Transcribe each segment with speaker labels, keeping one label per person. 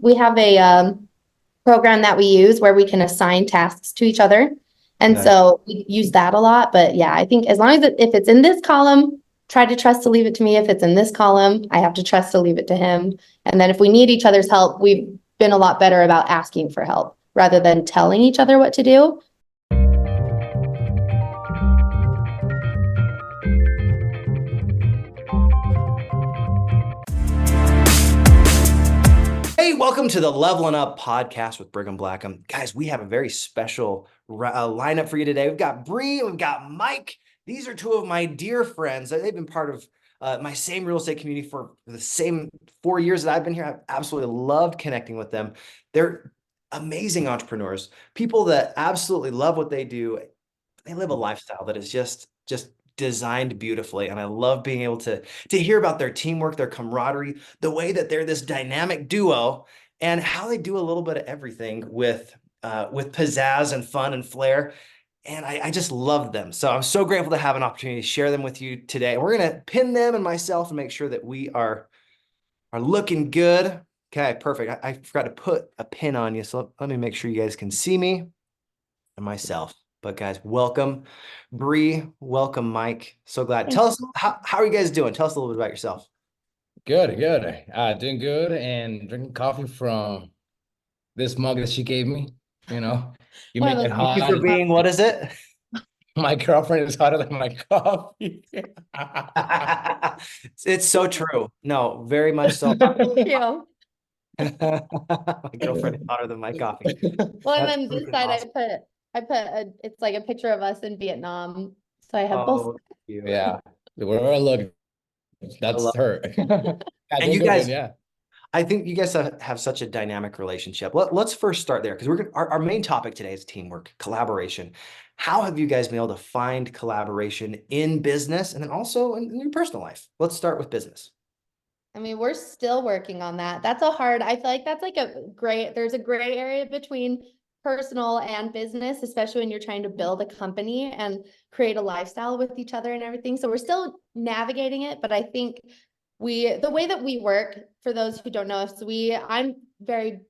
Speaker 1: we have a program that we use where we can assign tasks to each other. And
Speaker 2: Nice.
Speaker 1: so we use that a lot. But yeah, I think as long as if it's in this column, try to trust to leave it to me. If it's in this column, I have to trust to leave it to him. And then if we need each other's help, we've been a lot better about asking for help rather than telling each other what to do.
Speaker 2: Hey, welcome to the Levelin Up podcast with Brigham Blackham. Guys, we have a very special lineup for you today. We've got Bree, we've got Mike. These are two of my dear friends. They've been part of my same real estate community for the same 4 years that I've been here. I've absolutely loved connecting with them. They're amazing entrepreneurs, people that absolutely love what they do. They live a lifestyle that is just designed beautifully. And I love being able to hear about their teamwork, their camaraderie, the way that they're this dynamic duo, and how they do a little bit of everything with pizzazz and fun and flair. And I just love them. So I'm so grateful to have an opportunity to share them with you today. We're going to pin them and myself and make sure that we are looking good. Okay, perfect. I forgot to put a pin on you. So let me make sure you guys can see me and myself. But guys, welcome, Bree. Welcome, Mike. So glad. Tell us, how are you guys doing? Tell us a little bit about yourself.
Speaker 3: Good. Doing good and drinking coffee from this mug that she gave me. You know, you make it
Speaker 2: Thank you
Speaker 3: hot.
Speaker 2: for being, what is it?
Speaker 3: My girlfriend is hotter than my coffee.
Speaker 2: It's so true. No, very much so.
Speaker 1: Thank you.
Speaker 2: My girlfriend is hotter than my coffee.
Speaker 1: Well, and
Speaker 2: That's
Speaker 1: then this
Speaker 2: freaking
Speaker 1: side
Speaker 2: awesome.
Speaker 1: I put it's like a picture of us in Vietnam. So I have both.
Speaker 2: Oh, cute.
Speaker 3: Yeah, wherever I look,
Speaker 2: I
Speaker 3: that's
Speaker 2: love
Speaker 3: her. Yeah,
Speaker 2: And
Speaker 3: doing
Speaker 2: you
Speaker 3: good,
Speaker 2: guys,
Speaker 3: yeah.
Speaker 2: I think you guys have such a dynamic relationship. Let's first start there because our main topic today is teamwork, collaboration. How have you guys been able to find collaboration in business and then also in your personal life? Let's start with business.
Speaker 1: I mean, we're still working on that. I feel like that's like there's a gray area between personal and business, especially when you're trying to build a company and create a lifestyle with each other and everything. So we're still navigating it, but I think the way that we work, for those who don't know us, I'm very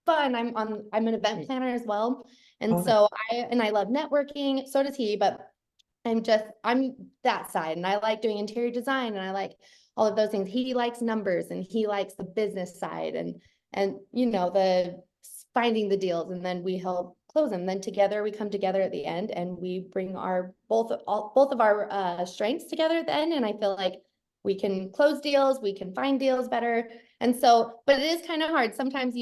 Speaker 1: fun. I'm an event planner as well. And
Speaker 2: Oh, nice.
Speaker 1: so I love networking, so does he, but I'm that side, and I like doing interior design, and I like all of those things. He likes numbers, and he likes the business side, and the finding the deals, and then we help close them. Then together we come together at the end, and we bring both of our strengths together at the end. And I feel like we can close deals, we can find deals better. And so, but it is kind of hard sometimes.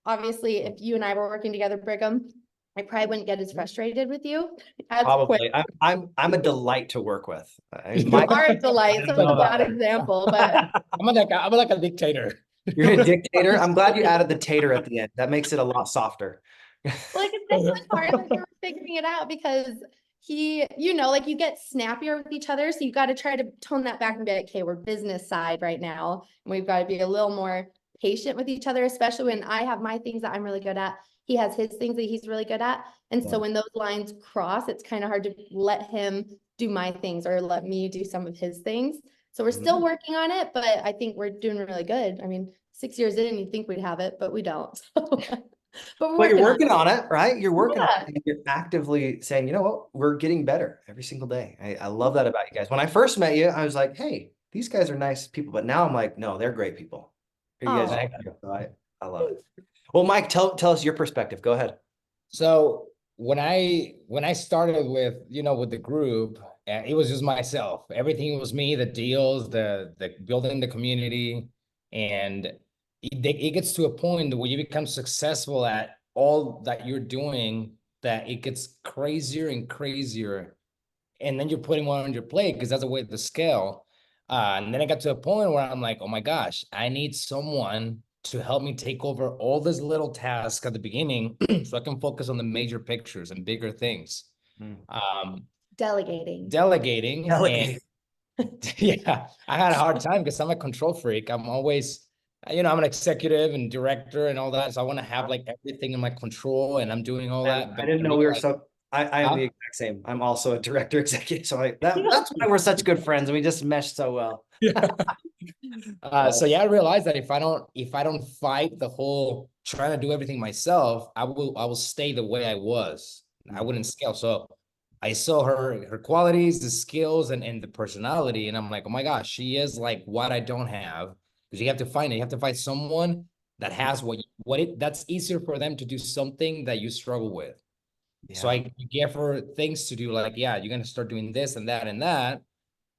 Speaker 1: Obviously, if you and I were working together, Brigham, I probably wouldn't get as frustrated with you as quick.
Speaker 2: Probably. I'm a delight to work with.
Speaker 1: You are a delight, so it's a bad example, but
Speaker 3: I'm like a dictator.
Speaker 2: You're a dictator. I'm glad you added the tater at the end. That makes it a lot softer.
Speaker 1: like it's definitely hard that you're figuring it out because like you get snappier with each other. So you got to try to tone that back and be like, okay, we're business side right now. And we've got to be a little more patient with each other, especially when I have my things that I'm really good at. He has his things that he's really good at. And so when those lines cross, it's kind of hard to let him do my things or let me do some of his things. So we're still working on it, but I think we're doing really good. I mean, 6 years in, you'd think we'd have it, but we don't. But
Speaker 2: you're working on it, right? You're working on
Speaker 1: Yeah.
Speaker 2: it. You're actively saying, you know what, we're getting better every single day. I love that about you guys. When I first met you, I was like, hey, these guys are nice people. But now I'm like, no, they're great people. You guys,
Speaker 1: Oh.
Speaker 2: so I love it. Well, Mike, tell us your perspective. Go ahead.
Speaker 3: So when I started with the group, it was just myself. Everything was me, the deals, the building the community, and it gets to a point where you become successful at all that you're doing that it gets crazier and crazier, and then you're putting one on your plate because that's a way to scale. And then I got to a point where I'm like, oh my gosh, I need someone to help me take over all these little tasks at the beginning so I can focus on the major pictures and bigger things.
Speaker 1: Delegating.
Speaker 3: Delegating.
Speaker 2: Delegate.
Speaker 3: And yeah, I had a hard time because I'm a control freak. I'm always, I'm an executive and director and all that. So I want to have like everything in my control, and I'm doing all that.
Speaker 2: I didn't know we were so. I am the exact same. I'm also a director executive, so that's why we're such good friends, and we just mesh so well.
Speaker 3: Yeah. So yeah, I realized that if I don't fight the whole trying to do everything myself, I will stay the way I was. I wouldn't scale. So I saw her qualities, the skills, and the personality, and I'm like, oh my gosh, she is like what I don't have. Because you have to find it. You have to find someone that has that's easier for them to do something that you struggle with. So I give her things to do, like, yeah, you're gonna start doing this and that and that.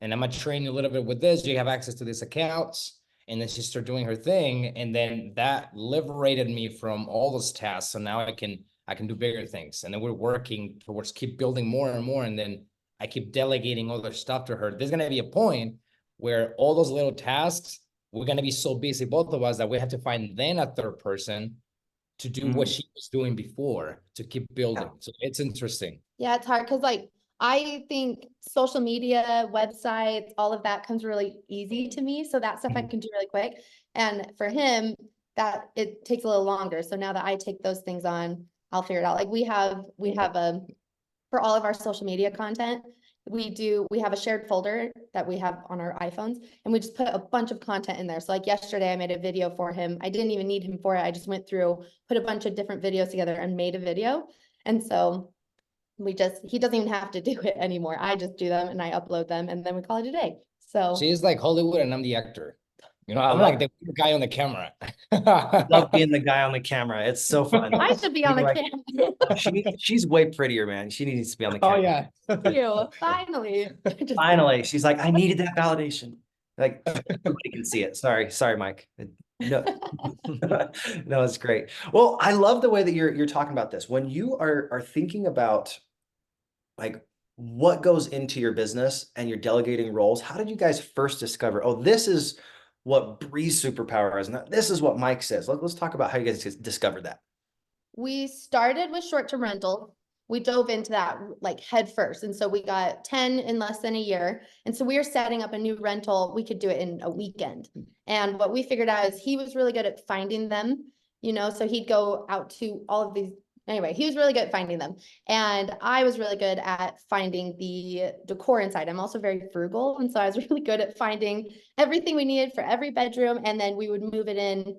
Speaker 3: And I'm gonna train you a little bit with this. You have access to these accounts. And then she started doing her thing. And then that liberated me from all those tasks. So now I can do bigger things. And then we're working towards keep building more and more. And then I keep delegating other stuff to her. There's gonna be a point where all those little tasks, we're gonna be so busy, both of us, that we have to find then a third person to do what she was doing before, to keep building. So it's interesting.
Speaker 1: Yeah, it's hard because like I think social media, websites, all of that comes really easy to me. So that stuff I can do really quick. And for him, that it takes a little longer. So now that I take those things on, I'll figure it out. Like we have for all of our social media content, we have a shared folder that we have on our iPhones, and we just put a bunch of content in there. So like yesterday I made a video for him. I didn't even need him for it. I just went through, put a bunch of different videos together and made a video. And so he doesn't even have to do it anymore. I just do them and I upload them and then we call it a day. So
Speaker 3: she's like Hollywood and I'm the actor. You know, I'm like the guy on the camera.
Speaker 2: Love being the guy on the camera. It's so fun.
Speaker 1: I should be on the camera.
Speaker 2: She's way prettier, man. She needs to be on the camera.
Speaker 3: Oh yeah.
Speaker 1: Thank you. Finally.
Speaker 2: Finally, she's like, I needed that validation. Like, nobody can see it. Sorry, Mike. No, no, it's great. Well, I love the way that you're talking about this. When you are thinking about like what goes into your business and you're delegating roles, how did you guys first discover, oh, this is what Bree's superpower is, and this is what Mike says? Let's talk about how you guys discovered that.
Speaker 1: We started with short-term rental. We dove into that like head first. And so we got 10 in less than a year. And so we were setting up a new rental. We could do it in a weekend. And what we figured out is he was really good at finding them, so he'd go out to all of these. Anyway, he was really good at finding them. And I was really good at finding the decor inside. I'm also very frugal. And so I was really good at finding everything we needed for every bedroom. And then we would move it in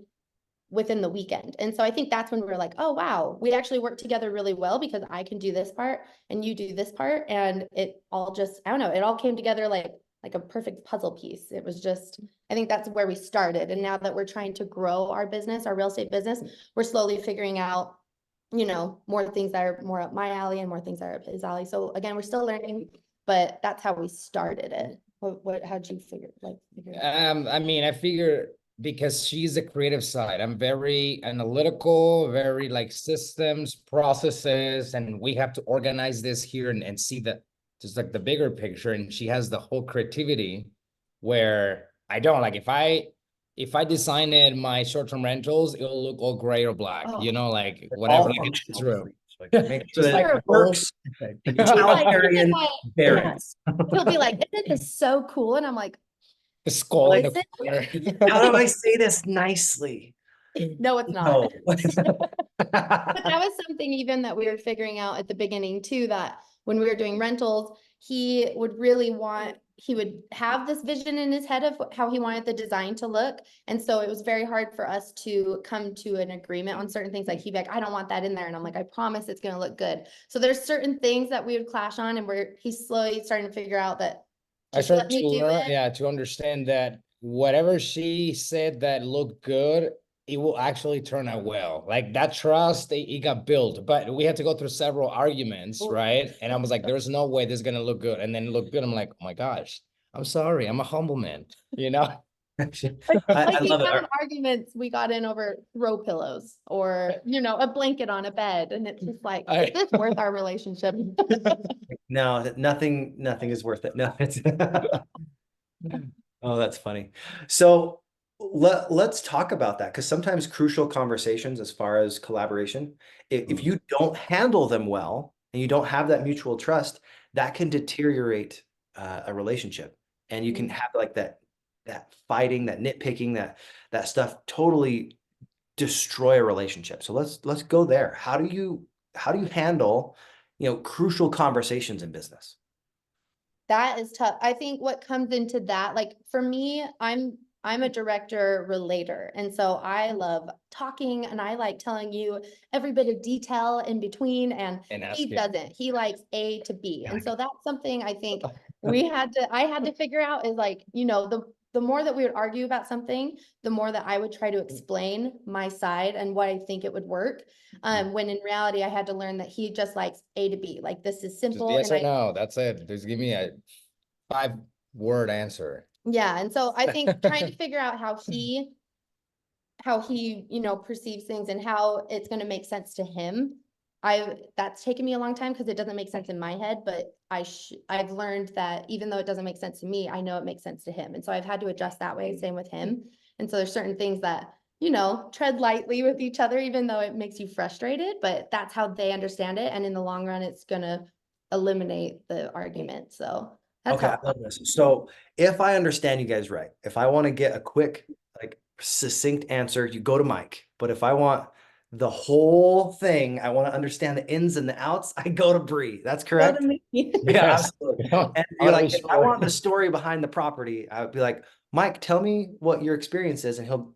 Speaker 1: within the weekend. And so I think that's when we were like, oh, wow, we actually work together really well because I can do this part and you do this part. And it all just, I don't know, it all came together like a perfect puzzle piece. It was just, I think that's where we started. And now that we're trying to grow our business, our real estate business, we're slowly figuring out, more things that are more up my alley and more things that are up his alley. So again, we're still learning, but that's how we started it. How'd you figure it out?
Speaker 3: I mean, I figure because she's the creative side, I'm very analytical, very like systems, processes, and we have to organize this here and see that just like the bigger picture. And she has the whole creativity where I don't. Like if I designed my short-term rentals, it'll look all gray or black, like whatever.
Speaker 2: Just like it works. Egalitarian variance.
Speaker 1: He'll be like, isn't this so cool? And I'm like,
Speaker 3: the skull in
Speaker 1: the
Speaker 3: corner.
Speaker 2: How do I say this nicely?
Speaker 1: No, it's not.
Speaker 2: No.
Speaker 1: But that was something even that we were figuring out at the beginning too, that when we were doing rentals, he would have this vision in his head of how he wanted the design to look. And so it was very hard for us to come to an agreement on certain things. Like he'd be like, I don't want that in there. And I'm like, I promise it's going to look good. So there's certain things that we would clash on, and he's slowly starting to figure out that
Speaker 3: I started to understand that whatever she said that looked good, it will actually turn out well. Like that trust, it got built, but we had to go through several arguments, right? And I was like, there's no way this is gonna look good. And then it looked good. I'm like, oh my gosh, I'm sorry, I'm a humble man,
Speaker 1: I love it. Arguments we got in over throw pillows or a blanket on a bed, and it's just like, is this worth our relationship?
Speaker 2: No, nothing is worth it. No, it's oh, that's funny. So let's talk about that, because sometimes crucial conversations as far as collaboration, if you don't handle them well and you don't have that mutual trust, that can deteriorate a relationship, and you can have like that fighting, that nitpicking, that stuff totally destroy a relationship. So let's go there. How do you handle crucial conversations in business?
Speaker 1: That is tough. I think what comes into that, like for me, I'm I'm a director relator. And so I love talking and I like telling you every bit of detail in between. And he
Speaker 3: asking.
Speaker 1: doesn't. He likes A to B. And so that's something I think I had to figure out is like, you know, the more that we would argue about something, the more that I would try to explain my side and what I think it would work. When in reality, I had to learn that he just likes A to B. Like this is
Speaker 3: Just
Speaker 1: simple.
Speaker 3: yes
Speaker 1: and
Speaker 3: or no, that's it. Just give me a 5-word answer.
Speaker 1: Yeah, and so I think trying to figure out how he, you know, perceives things and how it's gonna make sense to him. That's taken me a long time because it doesn't make sense in my head, but I've learned that even though it doesn't make sense to me, I know it makes sense to him. And so I've had to adjust that way, same with him. And so there's certain things that, you know, tread lightly with each other, even though it makes you frustrated, but that's how they understand it. And in the long run, it's gonna eliminate the argument. So that's
Speaker 2: Okay, I
Speaker 1: how.
Speaker 2: love this. So if I understand you guys right, if I want to get a quick, like succinct answer, you go to Mike. But if I want the whole thing, I want to understand the ins and the outs, I go to Bree. That's
Speaker 1: Go
Speaker 2: correct?
Speaker 1: to me.
Speaker 2: Yeah,
Speaker 3: Yes.
Speaker 2: absolutely.
Speaker 3: I
Speaker 2: And you're
Speaker 3: wanna be
Speaker 2: like, if I
Speaker 3: sure.
Speaker 2: want the story behind the property, I would be like, Mike, tell me what your experience is, and he'll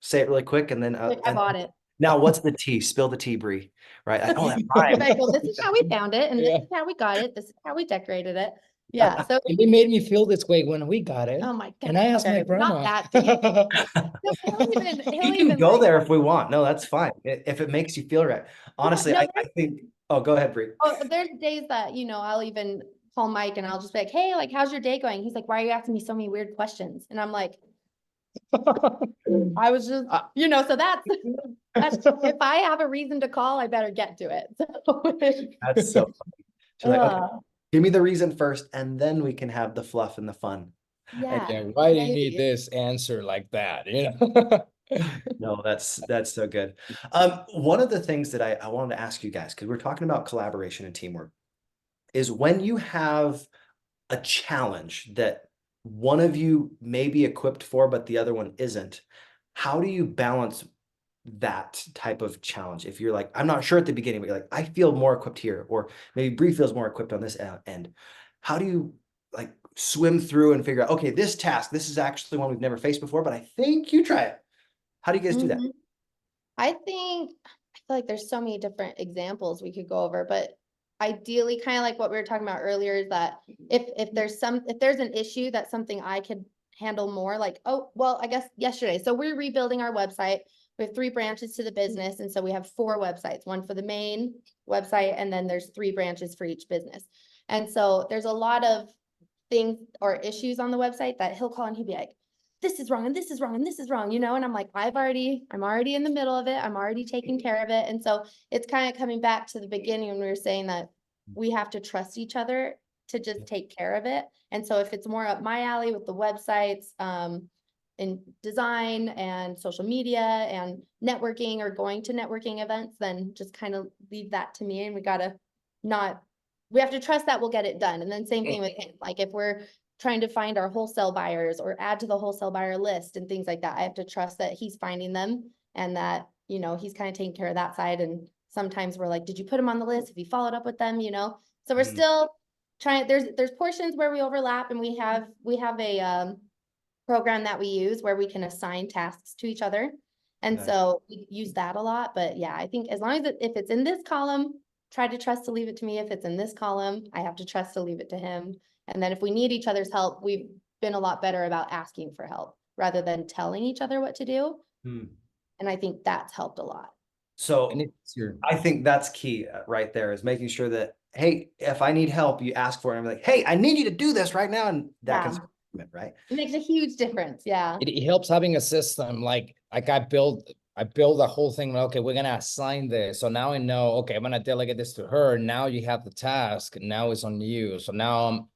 Speaker 2: say it really quick, and then
Speaker 1: Like, I bought it.
Speaker 2: now what's the tea? Spill the tea, Bree. Right? I know that
Speaker 1: Like,
Speaker 2: rhymes.
Speaker 1: well, this is how we found it, and
Speaker 3: Yeah.
Speaker 1: this is how we got it. This is how we decorated it. Yeah. So,
Speaker 3: And they made me feel this way when we got it.
Speaker 1: oh my God.
Speaker 3: And I asked my
Speaker 1: okay,
Speaker 3: grandma.
Speaker 1: not that deep. No, he'll
Speaker 2: You can
Speaker 1: even
Speaker 2: go
Speaker 1: like,
Speaker 2: there if we want. No, that's fine. If it makes you feel right. Honestly,
Speaker 1: no,
Speaker 2: I think, oh, go ahead, Bree.
Speaker 1: oh, there's days that, you know, I'll even call Mike and I'll just be like, hey, like, how's your day going? He's like, why are you asking me so many weird questions? And I'm like, I was just, you know, so that's if I have a reason to call, I better get to it. So,
Speaker 2: That's so funny. She's like, okay,
Speaker 1: uh,
Speaker 2: give me the reason first, and then we can have the fluff and the fun. And
Speaker 1: yeah.
Speaker 3: Yeah, why do you need
Speaker 1: maybe.
Speaker 3: this answer like that? You know?
Speaker 2: no, that's so good. One of the things that I wanted to ask you guys, because we're talking about collaboration and teamwork, is when you have a challenge that one of you may be equipped for, but the other one isn't, how do you balance that type of challenge? If you're like, I'm not sure at the beginning, but you're like, I feel more equipped here, or maybe Bree feels more equipped on this end. How do you like swim through and figure out, okay, this task, this is actually one we've never faced before, but I think you try it. How do you guys do that?
Speaker 1: Mhm. I feel like there's so many different examples we could go over, but ideally, kind of like what we were talking about earlier, is that if there's an issue that's something I could handle more, like, oh, well, I guess yesterday. So we're rebuilding our website. We have 3 branches to the business, and so we have 4 websites, one for the main website, and then there's 3 branches for each business. And so there's a lot of things or issues on the website that he'll call and he'd be like, this is wrong and this is wrong and this is wrong, you know? And I'm like, I'm already in the middle of it. I'm already taking care of it. And so it's kind of coming back to the beginning when we were saying that we have to trust each other to just take care of it. And so if it's more up my alley with the websites, in design and social media and networking or going to networking events, then just kind of leave that to me. And we have to trust that we'll get it done. And then same thing with him. Like if we're trying to find our wholesale buyers or add to the wholesale buyer list and things like that, I have to trust that he's finding them and that, you know, he's kind of taking care of that side. And sometimes we're like, did you put them on the list? Have you followed up with them? You know, so we're still trying, there's portions where we overlap, and we have a, program that we use where we can assign tasks to each other. And
Speaker 2: Nice.
Speaker 1: so we use that a lot, but yeah, I think as long as if it's in this column, try to trust to leave it to me. If it's in this column, I have to trust to leave it to him. And then if we need each other's help, we've been a lot better about asking for help rather than telling each other what to do.
Speaker 2: Hmm.
Speaker 1: And I think that's helped a lot.
Speaker 2: So
Speaker 3: And it's your
Speaker 2: I think that's key right there, is making sure that, hey, if I need help, you ask for it. I'm like, hey, I need you to do this right now. And that can
Speaker 1: Yeah.
Speaker 2: right?
Speaker 1: It makes a huge difference. Yeah.
Speaker 3: it helps having a system like I build the whole thing. Okay, we're gonna assign this. So now I know, okay, I'm gonna delegate this to her. Now you have the task. Now it's on you. So now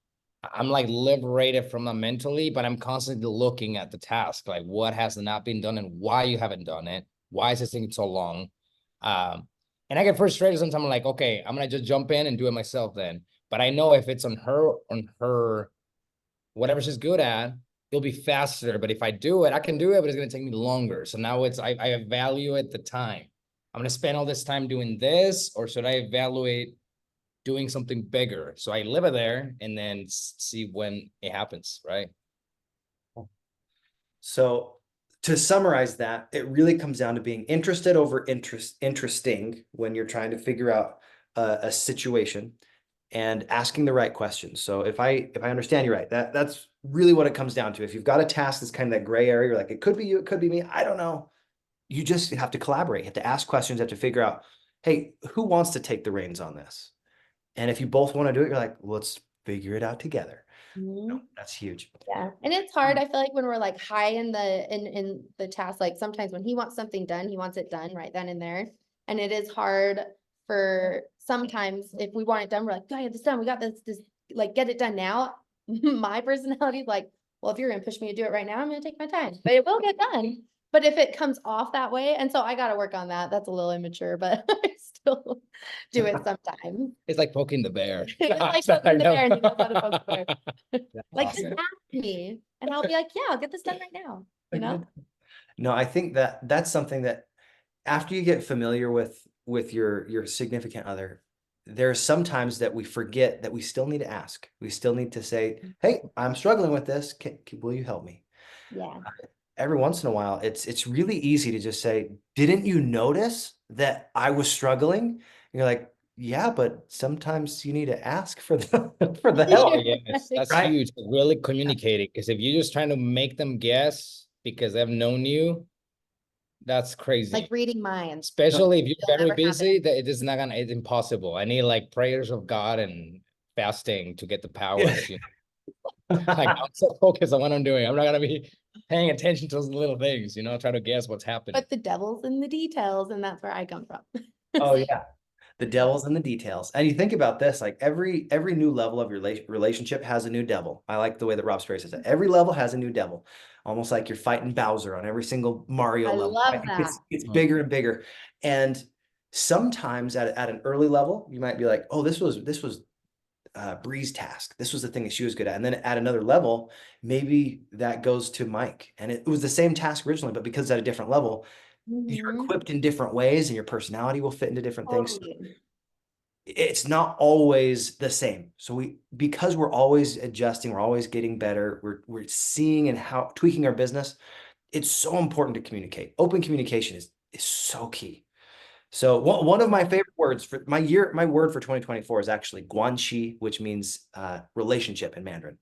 Speaker 3: I'm like liberated from that mentally, but I'm constantly looking at the task, like what has not been done and why you haven't done it. Why is this taking so long? And I get frustrated sometimes. I'm like, okay, I'm gonna just jump in and do it myself then. But I know if it's on her, whatever she's good at, it'll be faster. But if I do it, I can do it, but it's gonna take me longer. So now I evaluate the time. I'm gonna spend all this time doing this, or should I evaluate doing something bigger? So I live it there and then see when it happens, right?
Speaker 2: So to summarize that, it really comes down to being interested over interesting when you're trying to figure out a situation and asking the right questions. So if I understand you right, that's really what it comes down to. If you've got a task that's kind of that gray area, you're like, it could be you, it could be me, I don't know. You just have to collaborate. You have to ask questions, you have to figure out, hey, who wants to take the reins on this? And if you both want to do it, you're like, let's figure it out together.
Speaker 1: Mhm.
Speaker 2: That's huge.
Speaker 1: Yeah, and it's hard. I feel like when we're like high in the task, like sometimes when he wants something done, he wants it done right then and there. And it is hard for sometimes if we want it done, we're like, "I get this done. We got this like get it done now." My personality is like, well, if you're gonna push me to do it right now, I'm gonna take my time, but it will get done. But if it comes off that way, and so I got to work on that. That's a little immature, but I still do it sometimes.
Speaker 3: It's like poking the bear.
Speaker 1: It's like
Speaker 3: So
Speaker 1: poking
Speaker 3: I
Speaker 1: the
Speaker 3: know.
Speaker 1: bear and he knows how to poke the bear.
Speaker 3: That's
Speaker 1: Like, just
Speaker 3: awesome.
Speaker 1: ask me and I'll be like, yeah, I'll get this done right now, you know?
Speaker 2: No, I think that that's something that after you get familiar with your significant other, there are some times that we forget that we still need to ask. We still need to say, hey, I'm struggling with this. Will you help me?
Speaker 1: Yeah.
Speaker 2: Every once in a while, it's really easy to just say, didn't you notice that I was struggling? And you're like, yeah, but sometimes you need to ask for the for the help,
Speaker 3: Oh, yes, that's
Speaker 2: right?
Speaker 3: huge. Really communicating. Because if you're just trying to make them guess because they've known you, that's crazy.
Speaker 1: Like reading minds.
Speaker 3: Especially if you're
Speaker 1: It'll
Speaker 3: very
Speaker 1: never happen.
Speaker 3: busy, that it is not gonna, it's impossible. I need like prayers of God and fasting to get the powers. You know? Like I'm so focused on what I'm doing. I'm not gonna be paying attention to those little things, you know, trying to guess what's happening.
Speaker 1: But the devil's in the details, and that's where I come from.
Speaker 2: Oh yeah. The devil's in the details. And you think about this, like every new level of your relationship has a new devil. I like the way that Rob Sperry says it. Every level has a new devil. Almost like you're fighting Bowser on every single Mario
Speaker 1: I
Speaker 2: level.
Speaker 1: love
Speaker 2: Right?
Speaker 1: that.
Speaker 2: It's bigger and bigger. And sometimes at an early level, you might be like, oh, this was Bree's task. This was the thing that she was good at. And then at another level, maybe that goes to Mike. And it was the same task originally, but because it's at a different level, you're
Speaker 1: Mhm.
Speaker 2: equipped in different ways and your personality will fit into different things.
Speaker 1: Totally.
Speaker 2: It's not always the same. So because we're always adjusting, we're always getting better, we're seeing and how tweaking our business. It's so important to communicate. Open communication is so key. So one of my favorite words for my word for 2024 is actually guanxi, which means relationship in Mandarin.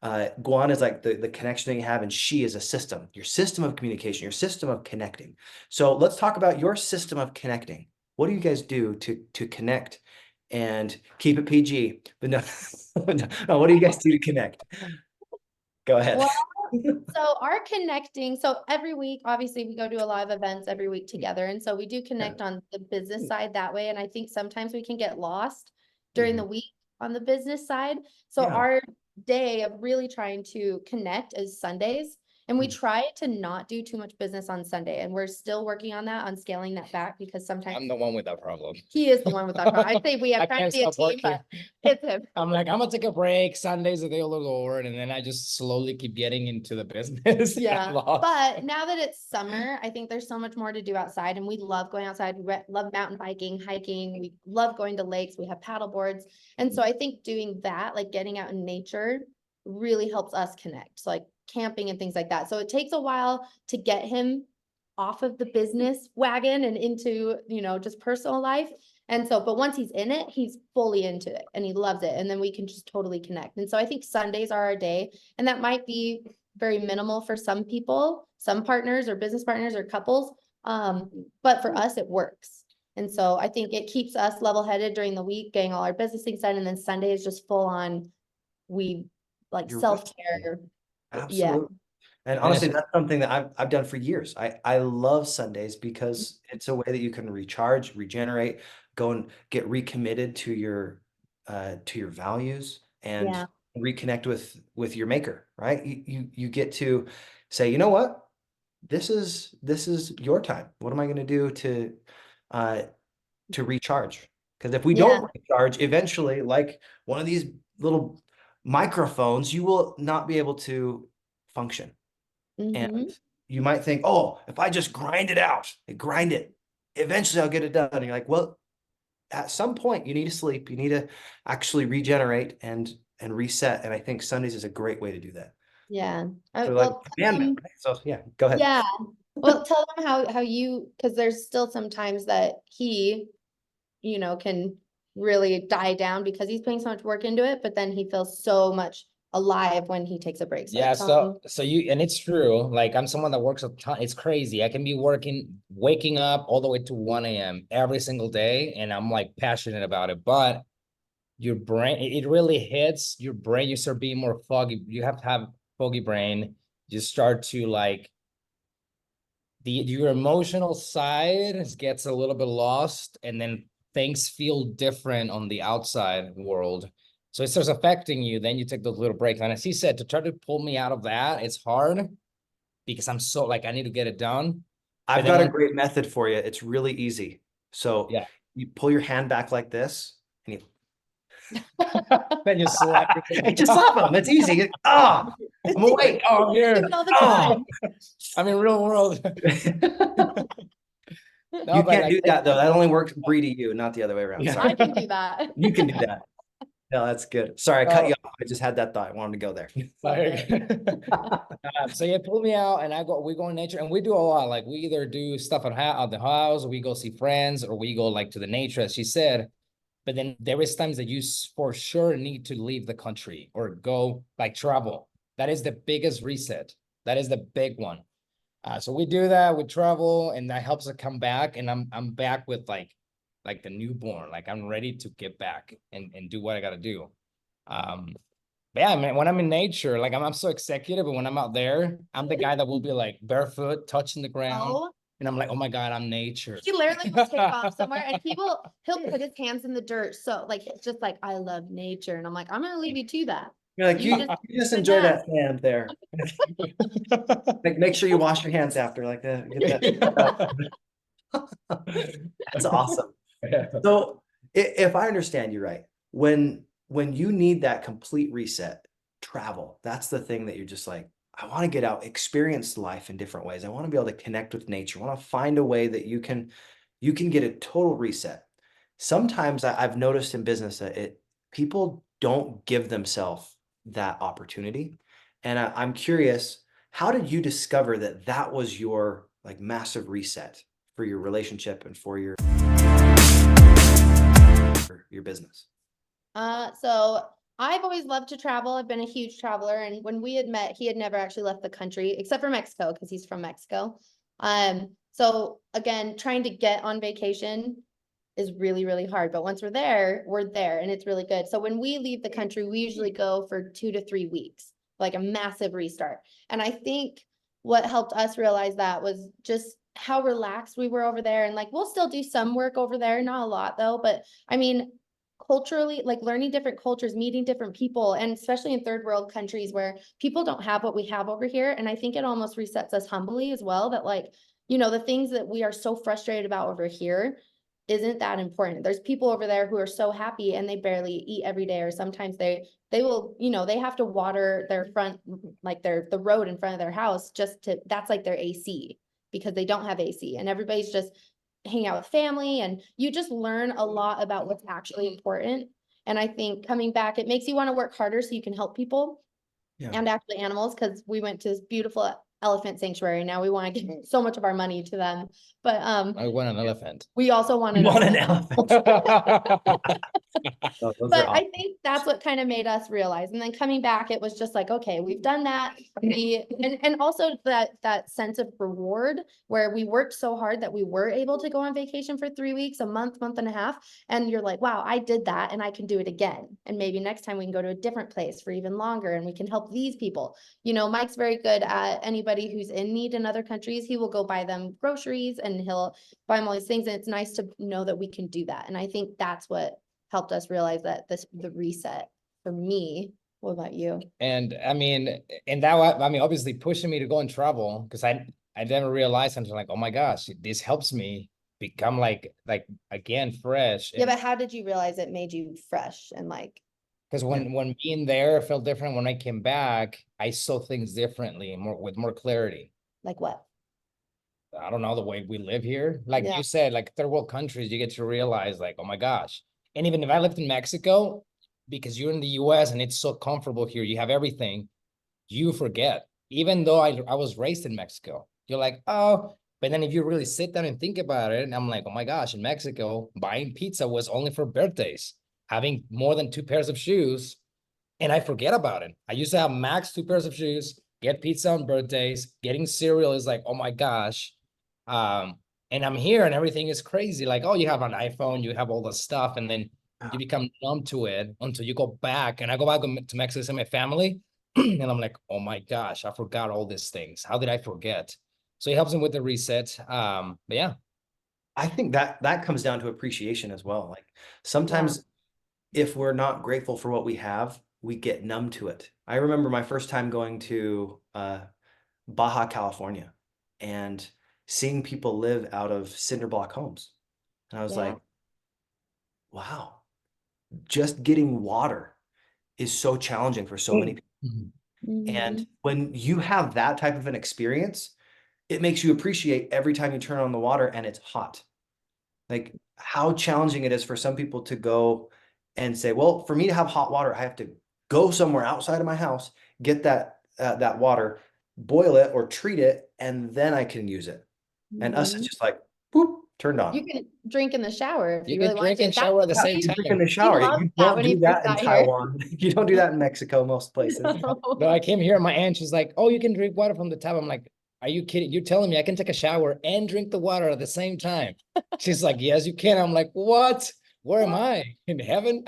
Speaker 2: Guan is like the connection that you have, and Shi is a system, your system of communication, your system of connecting. So let's talk about your system of connecting. What do you guys do to connect and keep it PG? But no, no, what do you guys do to connect? Go ahead.
Speaker 1: Well, so our connecting, so every week, obviously we go to a lot of events every week together. And so we do connect on the business side that way. And I think sometimes we can get lost during the week on the business side. So
Speaker 2: Yeah.
Speaker 1: our day of really trying to connect is Sundays. And we
Speaker 2: Mm.
Speaker 1: try to not do too much business on Sunday. And we're still working on that, on scaling that back, because sometimes
Speaker 3: I'm the one with that problem.
Speaker 1: he is the one with that problem. I say we
Speaker 3: I
Speaker 1: have trying
Speaker 3: can't
Speaker 1: to be a
Speaker 3: stop
Speaker 1: team, but
Speaker 3: working.
Speaker 1: it's him.
Speaker 3: I'm like, I'm gonna take a break. Sundays are the Lord, and then I just slowly keep getting into the business.
Speaker 1: Yeah,
Speaker 3: I'm lost.
Speaker 1: but now that it's summer, I think there's so much more to do outside, and we love going outside. We love mountain biking, hiking. We love going to lakes. We have paddle boards. And so I think doing that, like getting out in nature, really helps us connect. So like camping and things like that. So it takes a while to get him off of the business wagon and into, you know, just personal life. And so, but once he's in it, he's fully into it and he loves it. And then we can just totally connect. And so I think Sundays are our day, and that might be very minimal for some people, some partners or business partners or couples. But for us, it works. And so I think it keeps us level-headed during the week, getting all our business things done. And then Sunday is just full on, we like
Speaker 2: You're
Speaker 1: self-care. Yeah.
Speaker 2: Absolutely. And honestly, that's something that I've done for years. I love Sundays because it's a way that you can recharge, regenerate, go and get recommitted to your values and
Speaker 1: Yeah.
Speaker 2: reconnect with your maker, right? You get to say, you know what? This is your time. What am I going to do to recharge? Because if we
Speaker 1: Yeah.
Speaker 2: don't recharge, eventually, like one of these little microphones, you will not be able to function.
Speaker 1: Mhm.
Speaker 2: And you might think, oh, if I just grind it out, grind it, eventually I'll get it done. And you're like, well, at some point you need to sleep. You need to actually regenerate and reset. And I think Sundays is a great way to do that.
Speaker 1: Yeah.
Speaker 2: So like
Speaker 1: Well,
Speaker 2: commandment, right? So yeah, go ahead.
Speaker 1: yeah. Well, tell them how you, because there's still some times that he, can really die down because he's putting so much work into it, but then he feels so much alive when he takes a break. So
Speaker 3: Yeah,
Speaker 1: like, tell him.
Speaker 3: so you, and it's true, like I'm someone that works a ton, it's crazy. I can be waking up all the way to 1 a.m. every single day, and I'm like passionate about it, but your brain, it really hits your brain. You start being more foggy. You have to have foggy brain. You start to like your emotional side gets a little bit lost, and then things feel different on the outside world. So it starts affecting you. Then you take those little breaks. And as he said, to try to pull me out of that, it's hard because I'm so like, I need to get it done.
Speaker 2: I've got a great method for you. It's really easy. So
Speaker 3: Yeah.
Speaker 2: you pull your hand back like this and you
Speaker 3: Then you slap.
Speaker 2: just slap them. It's easy. I'm awake.
Speaker 3: Oh, I'm
Speaker 1: Do
Speaker 3: here.
Speaker 1: it all the time.
Speaker 3: I'm in real world. No,
Speaker 2: You
Speaker 3: but
Speaker 2: can't
Speaker 3: like,
Speaker 2: do that though. That only works Bree to you, not the other way around.
Speaker 3: Yeah.
Speaker 2: Sorry.
Speaker 1: I can do that.
Speaker 2: You can do that. No, that's good. Sorry, I cut
Speaker 3: Oh.
Speaker 2: you off. I just had that thought. I wanted to go there.
Speaker 3: So yeah, pull me out and we go in nature, and we do a lot. Like we either do stuff at the house, or we go see friends, or we go like to the nature, as she said. But then there is times that you for sure need to leave the country or go like travel. That is the biggest reset. That is the big one. So we do that, we travel, and that helps us come back. And I'm back with like the newborn. Like I'm ready to get back and do what I gotta do. But yeah, man, when I'm in nature, like I'm so executive, but when I'm out there, I'm the guy that will be like barefoot, touching the ground.
Speaker 1: Oh,
Speaker 3: And I'm like, oh my God, I'm nature.
Speaker 1: he literally will take off somewhere and he'll put his hands in the dirt. So like, it's just like, I love nature. And I'm like, I'm going to leave you to that.
Speaker 2: You're like,
Speaker 1: You
Speaker 2: you just
Speaker 1: do
Speaker 2: enjoy
Speaker 1: that.
Speaker 2: that sand there. Like, make sure you wash your hands after, like that. Get that. That's awesome. So if I understand you right, when you need that complete reset, travel, that's the thing that you're just like, I want to get out, experience life in different ways. I want to be able to connect with nature. I want to find a way that you can get a total reset. Sometimes I've noticed in business that people don't give themselves that opportunity. And I'm curious, how did you discover that that was your like massive reset for your relationship and for your business?
Speaker 1: So I've always loved to travel. I've been a huge traveler. And when we had met, he had never actually left the country except for Mexico because he's from Mexico. So again, trying to get on vacation is really, really hard. But once we're there and it's really good. So when we leave the country, we usually go for 2 to 3 weeks, like a massive restart. And I think what helped us realize that was just how relaxed we were over there. And like, we'll still do some work over there, not a lot though, but I mean, culturally, like learning different cultures, meeting different people, and especially in third world countries where people don't have what we have over here. And I think it almost resets us humbly as well, that like, the things that we are so frustrated about over here isn't that important. There's people over there who are so happy and they barely eat every day, or sometimes they will, they have to water their front, like the road in front of their house that's like their AC, because they don't have AC, and everybody's just hang out with family, and you just learn a lot about what's actually important. And I think coming back, it makes you want to work harder so you can help people and actually animals, because we went to this beautiful elephant sanctuary. Now we want to give so much of our money to them. But
Speaker 3: I want an elephant.
Speaker 1: we also want
Speaker 2: You want an
Speaker 1: elephant.
Speaker 2: elephant. Oh, those
Speaker 1: But
Speaker 2: are
Speaker 1: I
Speaker 2: awesome.
Speaker 1: think that's what kind of made us realize. And then coming back, it was just like, okay, we've done that. And also that sense of reward where we worked so hard that we were able to go on vacation for 3 weeks, a month and a half. And you're like, wow, I did that and I can do it again. And maybe next time we can go to a different place for even longer and we can help these people. Mike's very good at anybody who's in need in other countries. He will go buy them groceries and he'll buy them all these things. And it's nice to know that we can do that. And I think that's what helped us realize that the reset for me. What about you?
Speaker 3: And I mean, obviously pushing me to go and travel, because I never realized until like, oh my gosh, this helps me become like again fresh.
Speaker 1: Yeah, but how did you realize it made you fresh and like?
Speaker 3: Because when being there felt different, when I came back, I saw things differently and with more clarity.
Speaker 1: Like what?
Speaker 3: I don't know, the way we live here. Like
Speaker 1: Yeah.
Speaker 3: you said, like third world countries, you get to realize like, oh my gosh. And even if I lived in Mexico, because you're in the US and it's so comfortable here, you have everything. you forget, even though I was raised in Mexico. You're like, oh, but then if you really sit down and think about it, and I'm like, oh my gosh, in Mexico, buying pizza was only for birthdays. Having more than 2 pairs of shoes, and I forget about it. I used to have max 2 pairs of shoes, get pizza on birthdays, getting cereal is like, oh my gosh. And I'm here and everything is crazy. Like, oh, you have an iPhone, you have all the stuff, and then you become numb to it until you go back. And I go back to Mexico to my family, and I'm like, oh my gosh, I forgot all these things. How did I forget? So it helps them with the reset. But yeah.
Speaker 2: I think that comes down to appreciation as well. Like sometimes if we're not grateful for what we have, we get numb to it. I remember my first time going to Baja California and seeing people live out of cinder block homes. And I was like, wow, just getting water is so challenging for so many people. And when you have that type of an experience, it makes you appreciate every time you turn on the water and it's hot. Like how challenging it is for some people to go and say, well, for me to have hot water, I have to go somewhere outside of my house, get that water, boil it or treat it, and then I can use it. And us, it's just like, boop, turned on.
Speaker 1: You can drink in the shower if
Speaker 3: You
Speaker 1: you
Speaker 3: can
Speaker 1: really want
Speaker 3: drink
Speaker 1: to.
Speaker 3: and shower at the same
Speaker 2: You
Speaker 3: time.
Speaker 2: drink in the shower.
Speaker 1: loved
Speaker 2: You
Speaker 1: that
Speaker 2: don't
Speaker 1: when
Speaker 2: do
Speaker 1: he
Speaker 2: that
Speaker 1: first
Speaker 2: in
Speaker 1: got here.
Speaker 2: Taiwan. You don't do that in Mexico, most places.
Speaker 3: No, I came here and my aunt, she's like, oh, you can drink water from the tap. I'm like, are you kidding? You're telling me I can take a shower and drink the water at the same time? She's like, yes, you can. I'm like, what? Where am I? In heaven?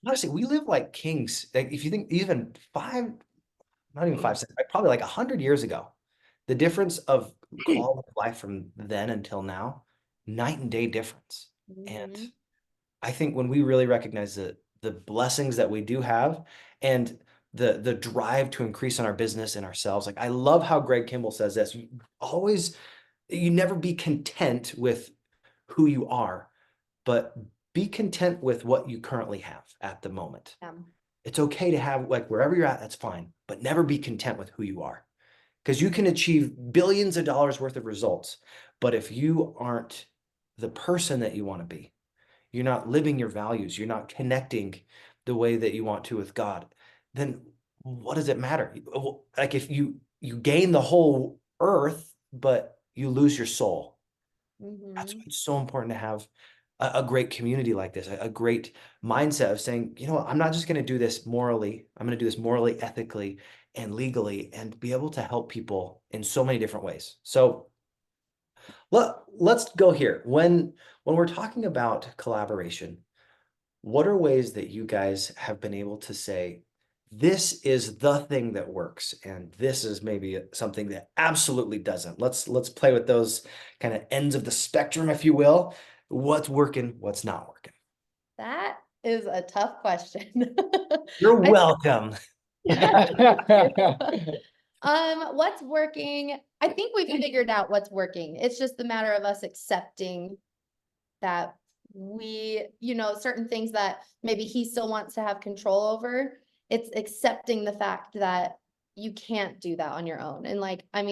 Speaker 2: Honestly, we live like kings. Like if you think even not even 5 cents, probably like 100 years ago, the difference of quality of life from then until now, night and day difference. And I think when we really recognize the blessings that we do have and the drive to increase in our business and ourselves, like I love how Greg Kimball says this, you never be content with who you are, but be content with what you currently have at the moment. It's okay to have like wherever you're at, that's fine, but never be content with who you are. Because you can achieve billions of dollars worth of results, but if you aren't the person that you want to be, you're not living your values, you're not connecting the way that you want to with God, then what does it matter? Like if you gain the whole earth, but you lose your soul. That's why it's so important to have a great community like this, a great mindset of saying, you know what, I'm not just going to do this morally. I'm going to do this morally, ethically, and legally, and be able to help people in so many different ways. So let's go here. When we're talking about collaboration, what are ways that you guys have been able to say, this is the thing that works, and this is maybe something that absolutely doesn't? Let's play with those kind of ends of the spectrum, if you will. What's working, what's not working?
Speaker 1: That is a tough question.
Speaker 2: You're welcome.
Speaker 1: What's working? I think we've figured out what's working. It's just a matter of us accepting that certain things that maybe he still wants to have control over. It's accepting the fact that you can't do that on your own. And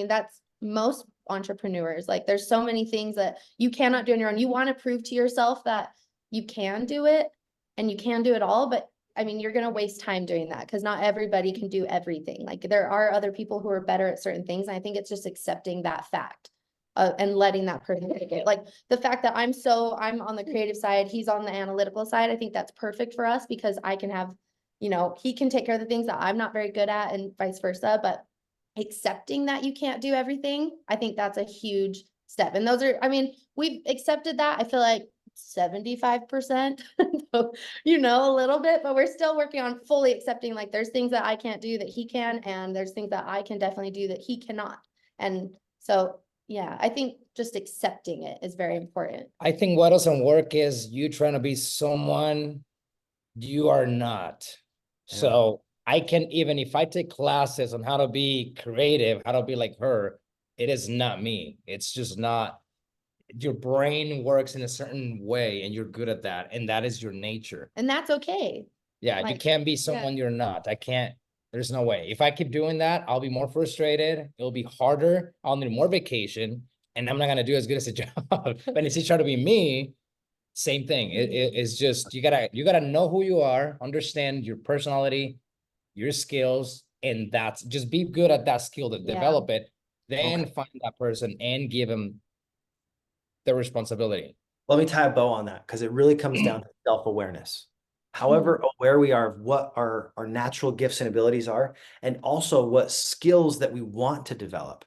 Speaker 1: that's most entrepreneurs. Like there's so many things that you cannot do on your own. You want to prove to yourself that you can do it and you can do it all, but you're going to waste time doing that because not everybody can do everything. Like there are other people who are better at certain things. And I think it's just accepting that fact and letting that person take it. Like the fact that I'm on the creative side, he's on the analytical side. I think that's perfect for us because I can have, he can take care of the things that I'm not very good at and vice versa. But accepting that you can't do everything, I think that's a huge step. And those are, we've accepted that. I feel like 75%, a little bit, but we're still working on fully accepting, like there's things that I can't do that he can, and there's things that I can definitely do that he cannot. And so, yeah, I think just accepting it is very important.
Speaker 3: I think what doesn't work is you trying to be someone you are not.
Speaker 2: Yeah.
Speaker 3: So I can, even if I take classes on how to be creative, how to be like her, it is not me. It's just not. Your brain works in a certain way and you're good at that. And that is your nature.
Speaker 1: And that's okay.
Speaker 3: Yeah, you can't be someone you're not. I can't, there's no way. If I keep doing that, I'll be more frustrated. It'll be harder. I'll need more vacation and I'm not going to do as good as a job. But if you try to be me, same thing. It's just, you gotta know who you are, understand your personality, your skills, and that's just be good at that skill to develop it, then find that person and give them the responsibility.
Speaker 2: Let me tie a bow on that because it really comes down to self-awareness. However aware we are of what our natural gifts and abilities are, and also what skills that we want to develop,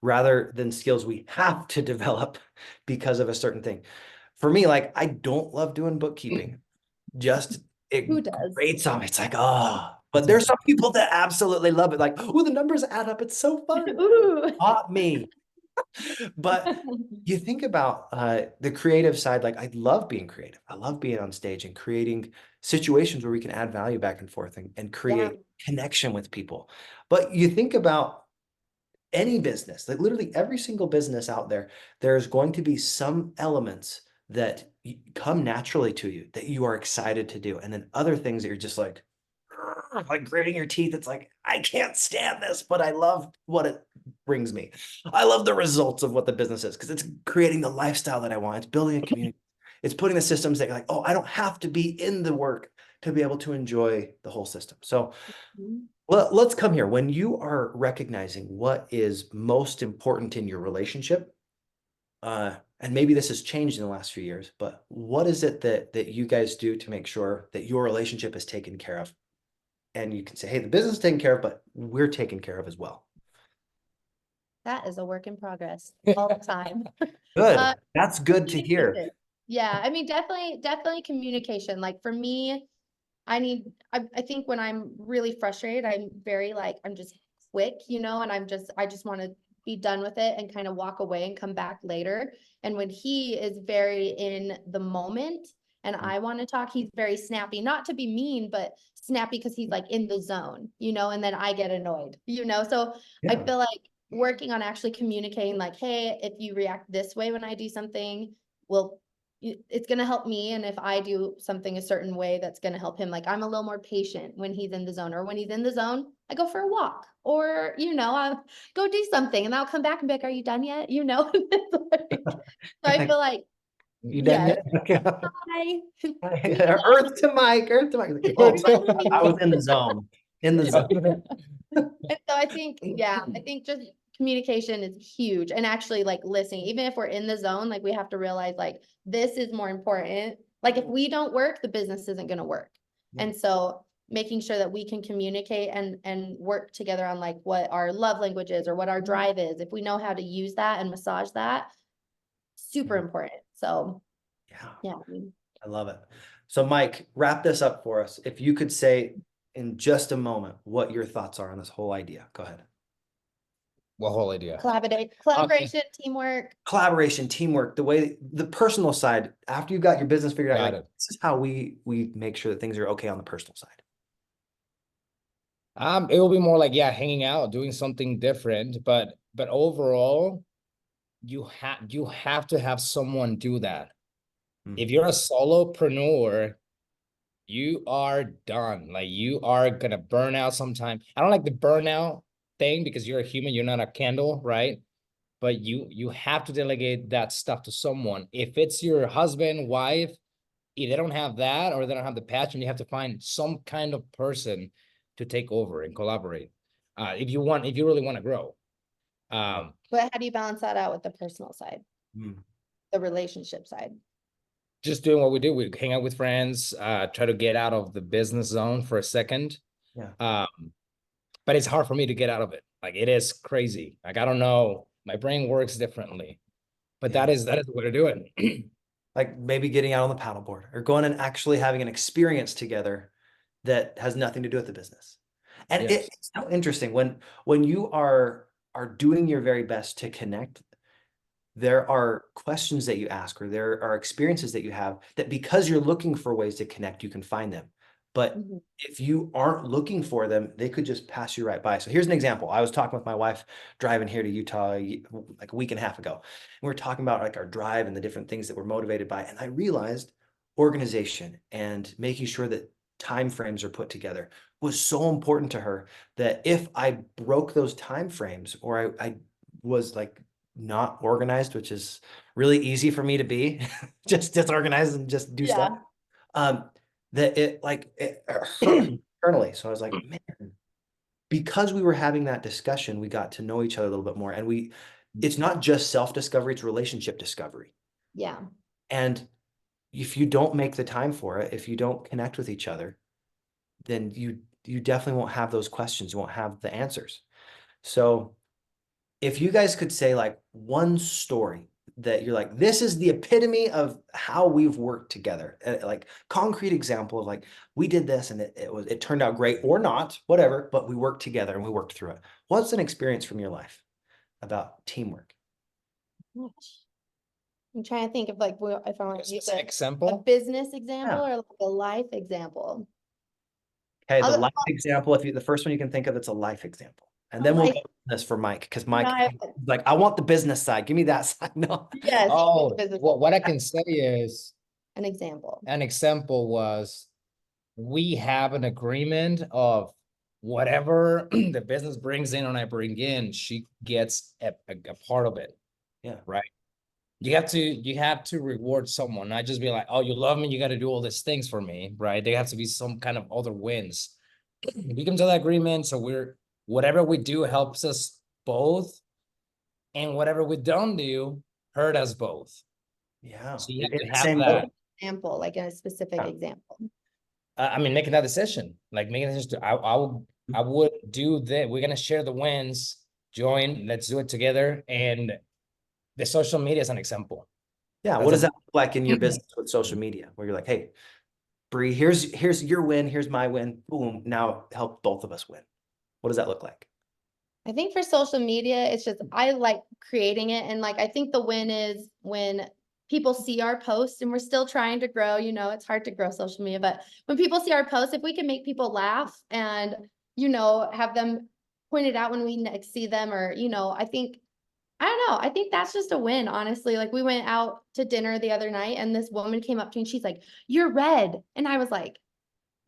Speaker 2: rather than skills we have to develop because of a certain thing. For me, like, I don't love doing bookkeeping. Just
Speaker 1: Who
Speaker 2: it
Speaker 1: does?
Speaker 2: grates on me. It's like, oh, but there's some people that absolutely love it. Like, oh, the numbers add up. It's so fun.
Speaker 1: Ooh.
Speaker 2: Not me. But you think about the creative side, like, I love being creative. I love being on stage and creating situations where we can add value back and forth and create connection with people. But you think about any business, like literally every single business out there, there's going to be some elements that come naturally to you that you are excited to do. And then other things that you're just like gritting your teeth. It's like, I can't stand this, but I love what it brings me. I love the results of what the business is because it's creating the lifestyle that I want. It's building a community. It's putting the systems that, like, oh, I don't have to be in the work to be able to enjoy the whole system. So let's come here. When you are recognizing what is most important in your relationship, and maybe this has changed in the last few years, but what is it that you guys do to make sure that your relationship is taken care of? And you can say, hey, the business is taken care of, but we're taken care of as well.
Speaker 1: That is a work in progress all the time.
Speaker 2: Good. That's good to hear.
Speaker 1: Yeah, I mean, definitely communication. Like for me, I think when I'm really frustrated, I'm very like, I'm just quick, and I just want to be done with it and kind of walk away and come back later. And when he is very in the moment and I want to talk, he's very snappy, not to be mean, but snappy because he's like in the zone, and then I get annoyed, so I feel like working on actually communicating like, hey, if you react this way when I do something, it's going to help me. And if I do something a certain way, that's going to help him. Like I'm a little more patient when he's in the zone, or when he's in the zone, I go for a walk, or, I'll go do something and I'll come back and be like, are you done yet? So I feel like,
Speaker 2: you done yet?
Speaker 1: hi.
Speaker 2: Earth to Mike. Oh, I was in the zone. In the zone.
Speaker 1: And so I think just communication is huge, and actually like listening, even if we're in the zone, like we have to realize like this is more important. Like if we don't work, the business isn't going to work. And so making sure that we can communicate and work together on like what our love language is or what our drive is. If we know how to use that and massage that, super important. So yeah.
Speaker 2: I love it. So Mike, wrap this up for us. If you could say in just a moment what your thoughts are on this whole idea. Go ahead.
Speaker 3: What whole idea?
Speaker 1: Collaboration, teamwork.
Speaker 2: Collaboration, teamwork, the personal side, after you've got your business figured out, like,
Speaker 3: it.
Speaker 2: this is how we make sure that things are okay on the personal side.
Speaker 3: It will be more like, hanging out, doing something different, but overall, you have to have someone do that. If you're a solopreneur, you are done. Like you are gonna burn out sometime. I don't like the burnout thing because you're a human, you're not a candle, right? But you have to delegate that stuff to someone. If it's your husband, wife, if they don't have that or they don't have the passion, you have to find some kind of person to take over and collaborate. If you really want to grow.
Speaker 1: But how do you balance that out with the personal side, the relationship side?
Speaker 3: Just doing what we do. We hang out with friends, try to get out of the business zone for a second. But it's hard for me to get out of it. Like it is crazy. Like, I don't know. My brain works differently, but that is the way to do it.
Speaker 2: Like maybe getting out on the paddleboard or going and actually having an experience together that has nothing to do with the business. And it's so interesting when you are doing your very best to connect, there are questions that you ask, or there are experiences that you have that because you're looking for ways to connect, you can find them. But if you aren't looking for them, they could just pass you right by. So here's an example. I was talking with my wife driving here to Utah like a week and a half ago. And we were talking about like our drive and the different things that we're motivated by. And I realized organization and making sure that time frames are put together was so important to her, that if I broke those time frames, or I was like not organized, which is really easy for me to be, just disorganized and just do stuff. That it hurt internally. So I was like, man, because we were having that discussion, we got to know each other a little bit more. And it's not just self-discovery, it's relationship discovery.
Speaker 1: Yeah.
Speaker 2: And if you don't make the time for it, if you don't connect with each other, then you definitely won't have those questions. You won't have the answers. So if you guys could say like one story that you're like, this is the epitome of how we've worked together, like concrete example of like, we did this and it turned out great or not, whatever, but we worked together and we worked through it. What's an experience from your life about teamwork?
Speaker 1: Gosh. I'm trying to think of like, if I want to use a
Speaker 3: Example.
Speaker 1: business example
Speaker 2: Yeah.
Speaker 1: or like a life example.
Speaker 2: Okay, the
Speaker 1: I'll-
Speaker 2: life example, the first one you can think of, it's a life example. And
Speaker 1: A
Speaker 2: then we'll
Speaker 1: life-
Speaker 2: go to this for Mike, because
Speaker 1: No,
Speaker 2: Mike, like, I want the business side. Give me that side. No.
Speaker 1: Yes.
Speaker 3: Oh,
Speaker 1: business-
Speaker 3: what I can say is
Speaker 1: An example.
Speaker 3: an example was we have an agreement of whatever the business brings in and I bring in, she gets a part of it.
Speaker 2: Yeah.
Speaker 3: Right. You have to reward someone, not just be like, oh, you love me, you got to do all these things for me, right? There have to be some kind of other wins. We come to that agreement, so whatever we do helps us both, and whatever we don't do hurt us both.
Speaker 2: Yeah.
Speaker 3: So you have
Speaker 2: In
Speaker 3: to
Speaker 2: the
Speaker 3: have
Speaker 2: same
Speaker 3: that.
Speaker 2: boat.
Speaker 1: Example, like a specific
Speaker 2: Yeah.
Speaker 1: example.
Speaker 3: I mean, making that decision, like making a decision. I would do that. We're gonna share the wins. Join. Let's do it together. And the social media is an example.
Speaker 2: Yeah. What does that look like in your business with social media, where you're like, hey, Bree, here's your win, here's my win. Boom. Now help both of us win. What does that look like?
Speaker 1: I think for social media, it's just, I like creating it. And like, I think the win is when people see our posts, and we're still trying to grow, it's hard to grow social media, but when people see our posts, if we can make people laugh and, have them pointed out when we next see them, or, I don't know. I think that's just a win, honestly. Like, we went out to dinner the other night and this woman came up to me and she's like, "You're red." And I was like,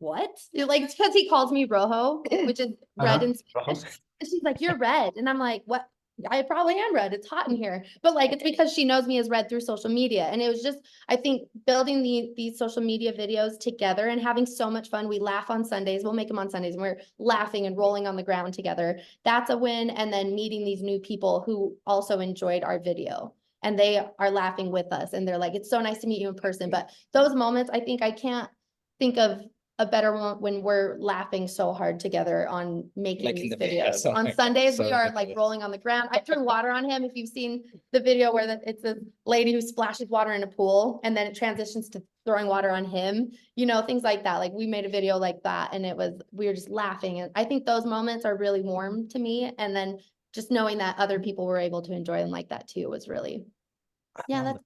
Speaker 1: "What?" Like, because he calls me rojo, which is red in Spanish. And she's like, "You're red." And I'm like, "What?" I probably am red. It's hot in here. But like, it's because she knows me as red through social media. And it was just, I think, building these social media videos together and having so much fun. We laugh on Sundays. We'll make them on Sundays and we're laughing and rolling on the ground together. That's a win. And then meeting these new people who also enjoyed our video and they are laughing with us. And they're like, "It's so nice to meet you in person." But those moments, I think I can't think of a better one when we're laughing so hard together on making these videos. On Sundays, we are like rolling on the ground. I threw water on him. If you've seen the video where it's a lady who splashes water in a pool and then it transitions to throwing water on him, things like that. Like, we made a video like that and we were just laughing. And I think those moments are really warm to me. And then just knowing that other people were able to enjoy them like that too was really, that's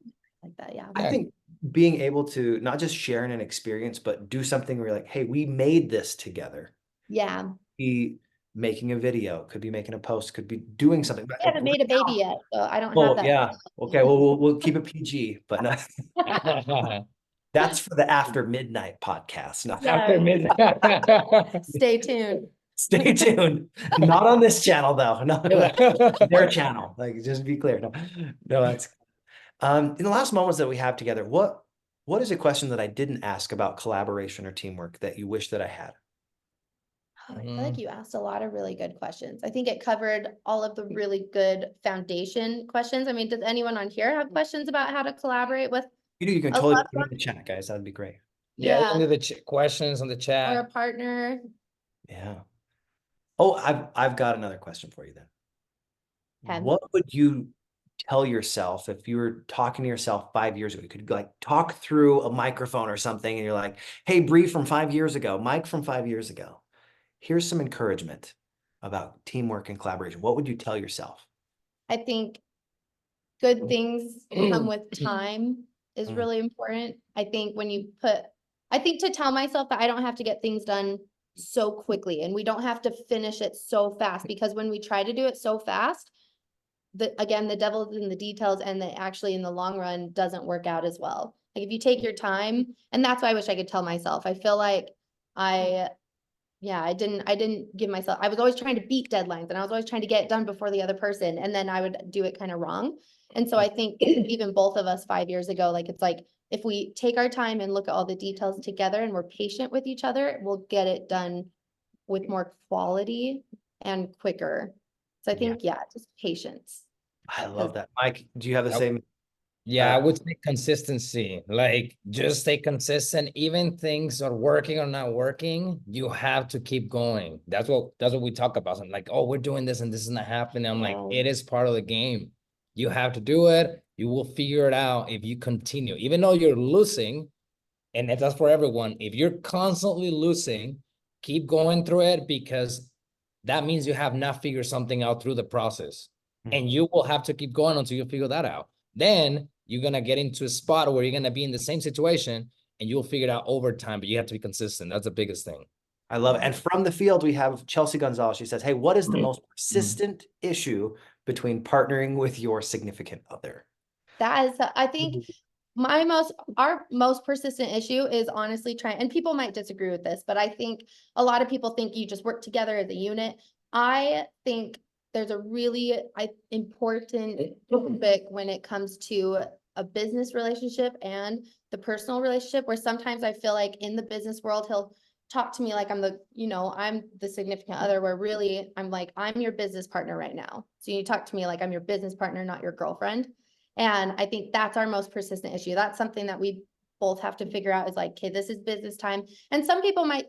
Speaker 1: like that. Yeah.
Speaker 2: I think being able to not just share an experience, but do something where you're like, hey, we made this together.
Speaker 1: Yeah.
Speaker 2: Be making a video, could be making a post, could be doing something.
Speaker 1: I haven't made a baby yet, so I don't have
Speaker 2: Oh,
Speaker 1: that.
Speaker 2: yeah. Okay, well, we'll keep it PG, but no, that's for the After Midnight podcast. No.
Speaker 1: Yeah.
Speaker 3: After midnight.
Speaker 1: Stay tuned.
Speaker 2: Stay tuned. Not on this channel, though. No, their channel. Like, just be clear. No, that's in the last moments that we have together, what is a question that I didn't ask about collaboration or teamwork that you wish that I had?
Speaker 1: Oh, I feel like you asked a lot of really good questions. I think it covered all of the really good foundation questions. I mean, does anyone on here have questions about how to collaborate with
Speaker 2: You can
Speaker 1: a
Speaker 2: totally
Speaker 1: loved
Speaker 2: put it
Speaker 1: one?
Speaker 2: in the chat, guys. That'd be great.
Speaker 3: Yeah, under the questions on the
Speaker 1: Or a
Speaker 3: chat.
Speaker 1: partner?
Speaker 2: Yeah. Oh, I've got another question for you then.
Speaker 1: Okay.
Speaker 2: What would you tell yourself if you were talking to yourself 5 years ago? You could like talk through a microphone or something and you're like, hey, Bree from 5 years ago, Mike from 5 years ago, here's some encouragement about teamwork and collaboration. What would you tell yourself?
Speaker 1: I think good things come with time is really important. I think to tell myself that I don't have to get things done so quickly and we don't have to finish it so fast, because when we try to do it so fast, again, the devil's in the details, and that actually in the long run doesn't work out as well. Like, if you take your time, and that's why I wish I could tell myself, I feel like I didn't give myself, I was always trying to beat deadlines and I was always trying to get it done before the other person. And then I would do it kind of wrong. And so I think even both of us 5 years ago, like, it's like, if we take our time and look at all the details together and we're patient with each other, we'll get it done with more quality and quicker. So I think, yeah, just patience.
Speaker 2: I love that. Mike, do you have the same?
Speaker 3: Yeah, I would say consistency. Like, just stay consistent. Even things are working or not working, you have to keep going. That's what we talk about. Something like, oh, we're doing this and this is not happening. I'm like, it is part of the game. You have to do it. You will figure it out if you continue. Even though you're losing, and if that's for everyone, if you're constantly losing, keep going through it, because that means you have not figured something out through the process. And you will have to keep going until you figure that out. Then you're going to get into a spot where you're going to be in the same situation and you'll figure it out over time, but you have to be consistent. That's the biggest thing.
Speaker 2: I love it. And from the field, we have Chelsea Gonzalez. She says, hey, what is the most persistent issue between partnering with your significant other?
Speaker 1: That is, I think our most persistent issue is honestly trying, and people might disagree with this, but I think a lot of people think you just work together as a unit. I think there's a really important topic when it comes to a business relationship and the personal relationship, where sometimes I feel like in the business world, he'll talk to me like I'm the significant other, where really I'm like, I'm your business partner right now. So you talk to me like I'm your business partner, not your girlfriend. And I think that's our most persistent issue. That's something that we both have to figure out, is like, okay, this is business time. And some people might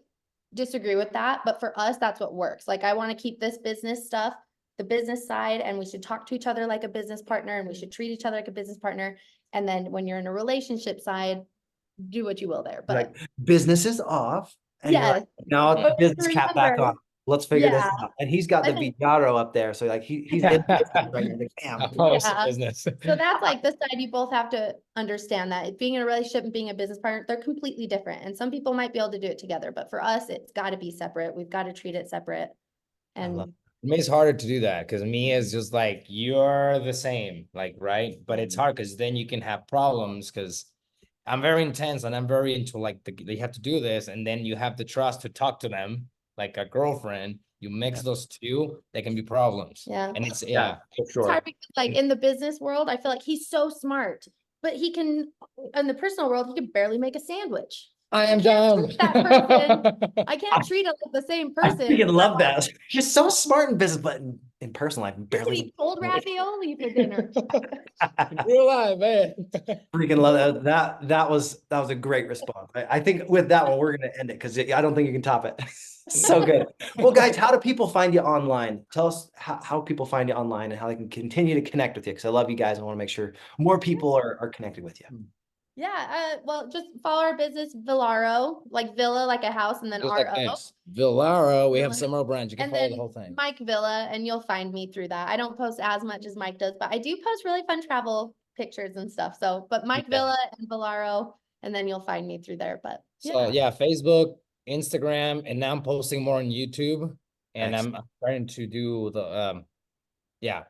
Speaker 1: disagree with that, but for us, that's what works. Like, I want to keep this business stuff, the business side, and we should talk to each other like a business partner, and we should treat each other like a business partner. And then when you're in a relationship side, do what you will there. But
Speaker 2: like, business is off. And
Speaker 1: yeah,
Speaker 2: like, now
Speaker 1: but
Speaker 2: business cap back on. Let's figure this out. And he's got the Villaro up there. So like he's in business right now. Like,
Speaker 1: yeah.
Speaker 3: Business.
Speaker 1: So that's like the side you both have to understand, that being in a relationship and being a business partner, they're completely different. And some people might be able to do it together, but for us, it's got to be separate. We've got to treat it separate. And
Speaker 3: Me, it's harder to do that, because me is just like, you're the same, like, right? But it's hard because then you can have problems, because I'm very intense and I'm very into like they have to do this, and then you have the trust to talk to them like a girlfriend. You mix those two, there can be problems.
Speaker 1: Yeah.
Speaker 3: And it's
Speaker 2: for
Speaker 1: it's
Speaker 2: sure.
Speaker 1: hard because, like, in the business world, I feel like he's so smart, but he can, in the personal world, he can barely make a sandwich.
Speaker 3: I am dumb.
Speaker 1: That person, I can't treat him like the same
Speaker 2: I
Speaker 1: person.
Speaker 2: freaking love that. You're so smart in business, but in personal life,
Speaker 1: You
Speaker 2: barely.
Speaker 1: eat cold ravioli for dinner.
Speaker 3: Real life, man.
Speaker 2: Freaking love that. That was a great response. I think with that one, we're going to end it, because I don't think you can top it. So good. Well, guys, how do people find you online? Tell us how people find you online and how they can continue to connect with you, because I love you guys. I want to make sure more people are connected with you.
Speaker 1: Yeah, well, just follow our business, Villaro, like Villa, like a house, and then
Speaker 3: Just
Speaker 1: R-O.
Speaker 3: like nice. Villaro, we have
Speaker 1: Villa.
Speaker 3: some more brands. You can
Speaker 1: And
Speaker 3: follow the
Speaker 1: then
Speaker 3: whole thing.
Speaker 1: Mike Villa, and you'll find me through that. I don't post as much as Mike does, but I do post really fun travel pictures and stuff. So, but Mike Villa and Villaro, and then you'll find me through there. But
Speaker 3: So yeah, Facebook, Instagram, and now I'm posting more on YouTube. And I'm trying to do the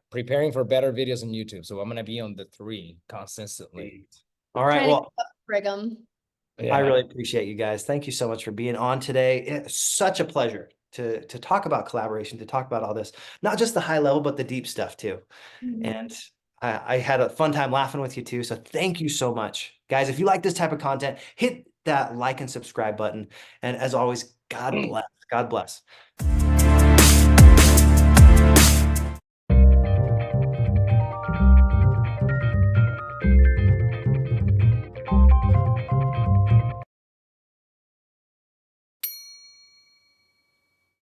Speaker 3: preparing for better videos on YouTube. So I'm gonna be on the 3 consistently.
Speaker 2: All right. Well,
Speaker 1: Brigham.
Speaker 2: I really appreciate you guys. Thank you so much for being on today. It's such a pleasure to talk about collaboration, to talk about all this, not just the high level, but the deep stuff too. And I had a fun time laughing with you too. So thank you so much, guys. If you like this type of content, hit that like and subscribe button. And as always, God bless. God bless.